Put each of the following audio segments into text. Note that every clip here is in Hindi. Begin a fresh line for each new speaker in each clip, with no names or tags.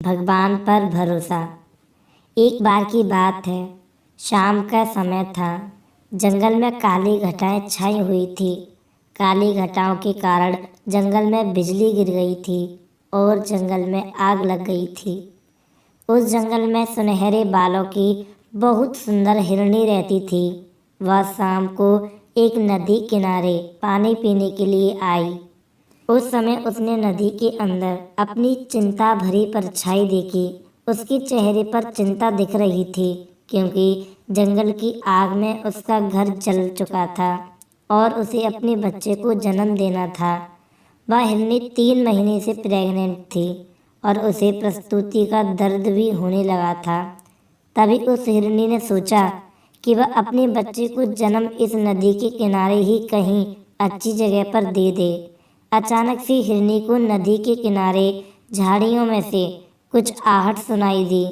भगवान पर भरोसा। एक बार की बात है, शाम का समय था। जंगल में काली घटाएं छाई हुई थी। काली घटाओं के कारण जंगल में बिजली गिर गई थी और जंगल में आग लग गई थी। उस जंगल में सुनहरे बालों की बहुत सुंदर हिरनी रहती थी। वह शाम को एक नदी किनारे पानी पीने के लिए आई। उस समय उसने नदी के अंदर अपनी चिंता भरी परछाई देखी। उसके चेहरे पर चिंता दिख रही थी, क्योंकि जंगल की आग में उसका घर जल चुका था और उसे अपने बच्चे को जन्म देना था। वह हिरनी 3 महीने से प्रेग्नेंट थी और उसे प्रसूति का दर्द भी होने लगा था। तभी उस हिरनी ने सोचा कि वह अपने बच्चे को जन्म इस नदी के किनारे ही कहीं अच्छी जगह पर दे दे। अचानक से हिरनी को नदी के किनारे झाड़ियों में से कुछ आहट सुनाई दी।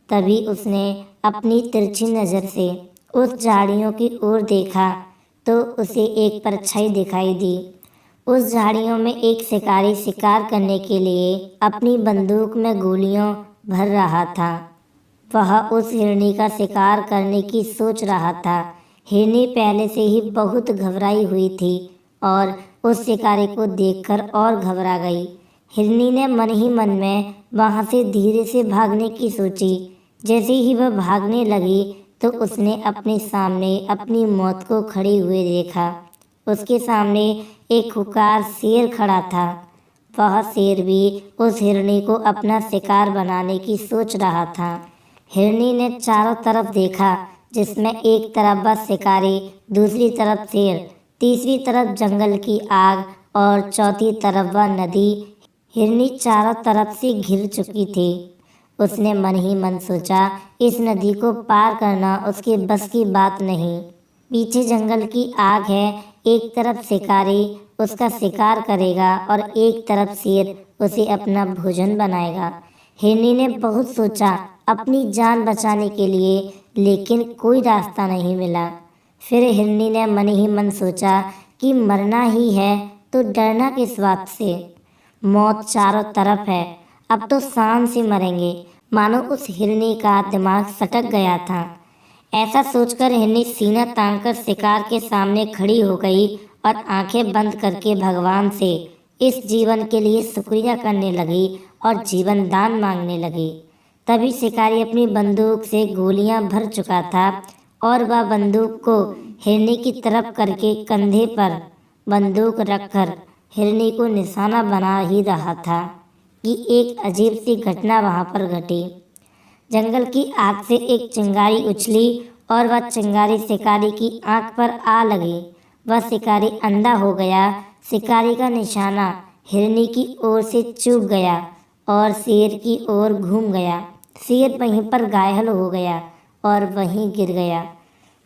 तभी उसने अपनी तिरछी नज़र से उस झाड़ियों की ओर देखा तो उसे एक परछाई दिखाई दी। उस झाड़ियों में एक शिकारी शिकार करने के लिए अपनी बंदूक में गोलियां भर रहा था। वह उस हिरनी का शिकार करने की सोच रहा था। हिरनी पहले से ही बहुत घबराई हुई थी और उस शिकारी को देखकर और घबरा गई। हिरनी ने मन ही मन में वहां से धीरे से भागने की सोची। जैसे ही वह भागने लगी तो उसने अपने सामने अपनी मौत को खड़ी हुए देखा। उसके सामने एक खूंखार शेर खड़ा था। वह शेर भी उस हिरनी को अपना शिकार बनाने की सोच रहा था। हिरनी ने चारों तरफ देखा, जिसमें एक तरफ वह शिकारी, दूसरी तरफ शेर, तीसरी तरफ जंगल की आग और चौथी तरफ वह नदी। हिरनी चारों तरफ से घिर चुकी थी। उसने मन ही मन सोचा, इस नदी को पार करना उसके बस की बात नहीं। पीछे जंगल की आग है, एक तरफ शिकारी उसका शिकार करेगा और एक तरफ शेर उसे अपना भोजन बनाएगा। हिरनी ने बहुत सोचा अपनी जान बचाने के लिए, लेकिन कोई रास्ता नहीं मिला। फिर हिरनी ने मन ही मन सोचा कि मरना ही है तो डरना किस बात से। मौत चारों तरफ है, अब तो शान से मरेंगे। मानो उस हिरनी का दिमाग सटक गया था। ऐसा सोचकर हिरनी सीना तानकर शिकार के सामने खड़ी हो गई और आंखें बंद करके भगवान से इस जीवन के लिए शुक्रिया करने लगी और जीवन दान मांगने लगी। तभी शिकारी अपनी बंदूक से गोलियां भर चुका था और वह बंदूक को हिरनी की तरफ करके कंधे पर बंदूक रखकर हिरनी को निशाना बना ही रहा था कि एक अजीब सी घटना वहां पर घटी। जंगल की आग से एक चिंगारी उछली और वह चिंगारी शिकारी की आंख पर आ लगी। वह शिकारी अंधा हो गया। शिकारी का निशाना हिरनी की ओर से चूक गया और शेर की ओर घूम गया। शेर वहीं पर घायल हो गया और वहीं गिर गया।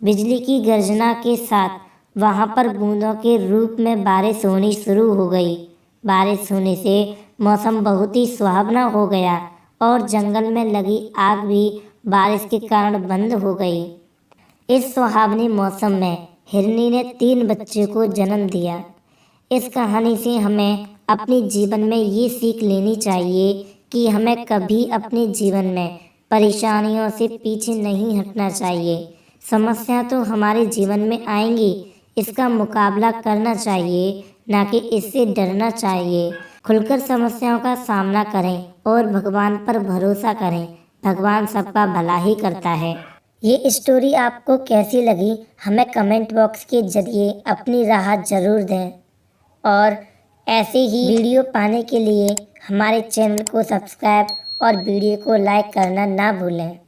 बिजली की गर्जना के साथ वहां पर बूंदों के रूप में बारिश होनी शुरू हो गई। बारिश होने से मौसम बहुत ही सुहावना हो गया और जंगल में लगी आग भी बारिश के कारण बंद हो गई। इस सुहावने मौसम में हिरनी ने 3 बच्चों को जन्म दिया। इस कहानी से हमें अपने जीवन में ये सीख लेनी चाहिए कि हमें कभी अपने जीवन में परेशानियों से पीछे नहीं हटना चाहिए। समस्या तो हमारे जीवन में आएंगी, इसका मुकाबला करना चाहिए, ना कि इससे डरना चाहिए। खुलकर समस्याओं का सामना करें और भगवान पर भरोसा करें। भगवान सबका भला ही करता है। ये स्टोरी आपको कैसी लगी, हमें कमेंट बॉक्स के जरिए अपनी राय जरूर दें और ऐसे ही वीडियो पाने के लिए हमारे चैनल को सब्सक्राइब और वीडियो को लाइक करना ना भूलें।